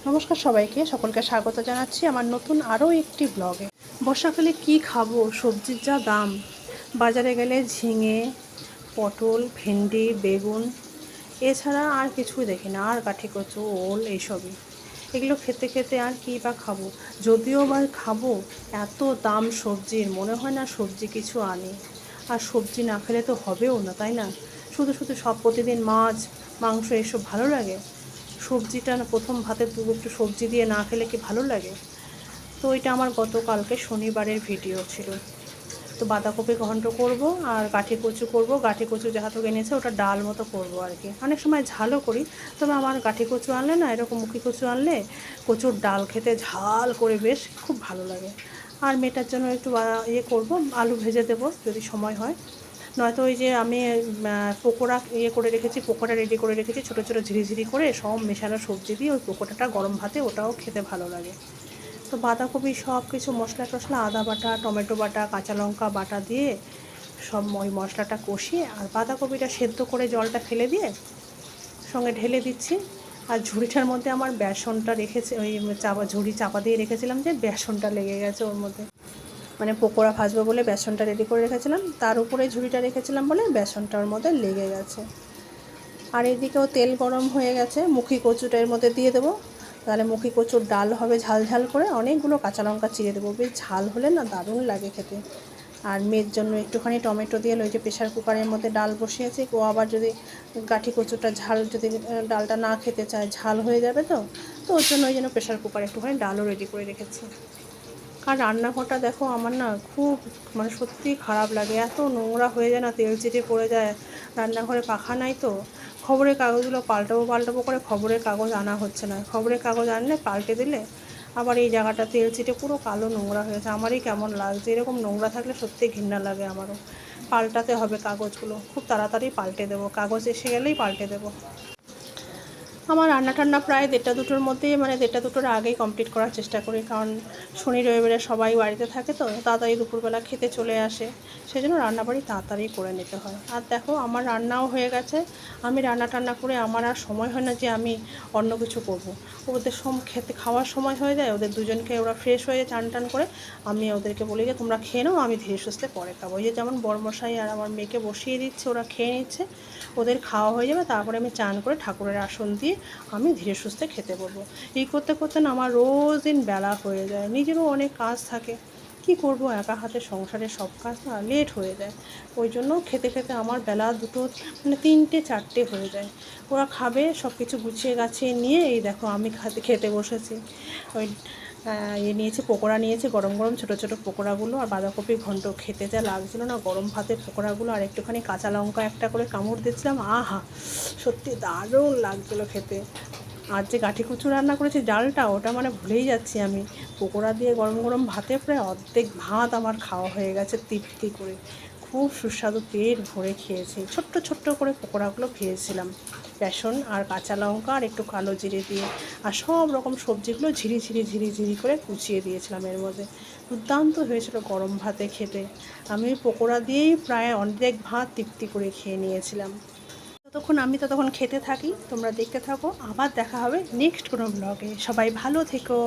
নমস্কার সবাইকে, সকলকে স্বাগত জানাচ্ছি আমার নতুন আরও একটি ব্লগে। বর্ষাকালে কি খাবো, সবজির যা দাম। বাজারে গেলে ঝিঙে, পটল, ভেন্ডি, বেগুন, এছাড়া আর কিছুই দেখি না। আর কাঠি কচু, ওল, এইসবই। এগুলো খেতে খেতে আর কী বা খাবো। যদিও বা খাবো, এত দাম সবজির, মনে হয় না সবজি কিছু আনি। আর সবজি না খেলে তো হবেও না, তাই না? শুধু শুধু সব প্রতিদিন মাছ, মাংস এসব ভালো লাগে? সবজিটা না, প্রথম ভাতে একটু সবজি দিয়ে না খেলে কি ভালো লাগে? তো এটা আমার গতকালকে শনিবারের ভিডিও ছিল। তো বাঁধাকপি ঘন্ট করব আর গাঠি কচু করব। গাঠি কচু যাহা তো এনেছে ওটা ডাল মতো করব আর কি। অনেক সময় ঝালও করি, তবে আমার গাঠি কচু আনলে না, এরকম মুখি কচু আনলে কচুর ডাল খেতে ঝাল করে বেশ খুব ভালো লাগে। আর মেয়েটার জন্য একটু ইয়ে করব, আলু ভেজে দেবো যদি সময় হয়। নয়তো ওই যে আমি পকোড়া ইয়ে করে রেখেছি, পকোড়া রেডি করে রেখেছি, ছোটো ছোটো ঝিরিঝিরি করে সব মেশানো সবজি দিয়ে ওই পকোড়াটা গরম ভাতে ওটাও খেতে ভালো লাগে। তো বাঁধাকপি সব কিছু মশলা টশলা, আদা বাটা, টমেটো বাটা, কাঁচা লঙ্কা বাটা দিয়ে সব ওই মশলাটা কষিয়ে আর বাঁধাকপিটা সেদ্ধ করে জলটা ফেলে দিয়ে সঙ্গে ঢেলে দিচ্ছি। আর ঝুড়িটার মধ্যে আমার বেসনটা রেখেছি, ওই ঝুড়ি চাপা দিয়ে রেখেছিলাম, যে বেসনটা লেগে গেছে ওর মধ্যে। মানে পকোড়া ভাজবো বলে বেসনটা রেডি করে রেখেছিলাম, তার উপরে ঝুড়িটা রেখেছিলাম বলে বেসনটার মধ্যে লেগে গেছে। আর এদিকেও তেল গরম হয়ে গেছে, মুখি কচুটা এর মধ্যে দিয়ে দেবো। তাহলে মুখি কচুর ডাল হবে ঝাল ঝাল করে, অনেকগুলো কাঁচা লঙ্কা চিড়ে দেবো, বেশ ঝাল হলে না দারুণ লাগে খেতে। আর মেয়ের জন্য একটুখানি টমেটো দিয়ে ওই যে প্রেশার কুকারের মধ্যে ডাল বসিয়েছি, ও আবার যদি গাঠি কচুটা ঝাল, যদি ডালটা না খেতে চায়, ঝাল হয়ে যাবে, তো ওর জন্য ওই জন্য প্রেশার কুকারে একটুখানি ডালও রেডি করে রেখেছি। আর রান্নাঘরটা দেখো আমার না খুব, মানে সত্যিই খারাপ লাগে, এত নোংরা হয়ে যায় না, তেল চিটে পড়ে যায়। রান্নাঘরে পাখা নাই তো খবরের কাগজগুলো পাল্টাবো পাল্টাবো করে খবরের কাগজ আনা হচ্ছে না। খবরের কাগজ আনলে পাল্টে দিলে আবার এই জায়গাটা তেল চিটে পুরো কালো নোংরা হয়েছে। আমারই কেমন লাগছে, এরকম নোংরা থাকলে সত্যিই ঘৃণা লাগে আমারও। পাল্টাতে হবে কাগজগুলো, খুব তাড়াতাড়ি পাল্টে দেবো, কাগজ এসে গেলেই পাল্টে দেবো। আমার রান্না টান্না প্রায় 1টা 2টোর মধ্যেই, মানে 1টা 2টোর আগেই কমপ্লিট করার চেষ্টা করি, কারণ শনি রবিবারে সবাই বাড়িতে থাকে, তো তাড়াতাড়ি দুপুরবেলা খেতে চলে আসে, সেই জন্য রান্নাবাড়ি তাড়াতাড়ি করে নিতে হয়। আর দেখো আমার রান্নাও হয়ে গেছে। আমি রান্না টান্না করে আমার আর সময় হয় না যে আমি অন্য কিছু করব। ওদের খেতে খাওয়ার সময় হয়ে যায়, ওদের দুজনকে, ওরা ফ্রেশ হয়ে চান টান করে আমি ওদেরকে বলি যে তোমরা খেয়ে নাও, আমি ধীরে সুস্থে পরে খাবো। ওই যে যেমন বড়মশাই আর আমার মেয়েকে বসিয়ে দিচ্ছে, ওরা খেয়ে নিচ্ছে, ওদের খাওয়া হয়ে যাবে, তারপরে আমি চান করে ঠাকুরের আসন দিয়ে আমি ধীরে সুস্থে খেতে বলবো। এই করতে করতে না আমার রোজ দিন বেলা হয়ে যায়, নিজেরও অনেক কাজ থাকে, কি করব, একা হাতে সংসারের সব কাজ না, লেট হয়ে যায়। ওই জন্য খেতে খেতে আমার বেলা 2টো, মানে 3টে 4টে হয়ে যায়। ওরা খাবে, সব কিছু গুছিয়ে গাছিয়ে নিয়ে এই দেখো আমি খেতে বসেছি। ওই নিয়েছি, পকোড়া নিয়েছি, গরম গরম ছোটো ছোটো পকোড়াগুলো, আর বাঁধাকপি ঘন্ট খেতে যা লাগছিলো না গরম ভাতের পকোড়াগুলো, আর একটুখানি কাঁচা লঙ্কা একটা করে কামড় দিচ্ছিলাম, আহা সত্যি দারুণ লাগছিলো খেতে। আর যে গাঠি কচু রান্না করেছি ডালটা, ওটা মানে ভুলেই যাচ্ছি আমি। পকোড়া দিয়ে গরম গরম ভাতে প্রায় অর্ধেক ভাত আমার খাওয়া হয়ে গেছে তৃপ্তি করে। খুব সুস্বাদু, পেট ভরে খেয়েছি। ছোট্ট ছোট্ট করে পকোড়াগুলো ভেজেছিলাম বেসন আর কাঁচা লঙ্কা আর একটু কালো জিরে দিয়ে, আর সব রকম সবজিগুলো ঝিরি ঝিরি করে কুচিয়ে দিয়েছিলাম এর মধ্যে। দুর্দান্ত হয়েছিল গরম ভাতে খেতে। আমি পকোড়া দিয়েই প্রায় অর্ধেক ভাত তৃপ্তি করে খেয়ে নিয়েছিলাম। আমি ততক্ষণ খেতে থাকি, তোমরা দেখতে থাকো, আবার দেখা হবে নেক্সট কোনো ব্লগে। সবাই ভালো থেকো।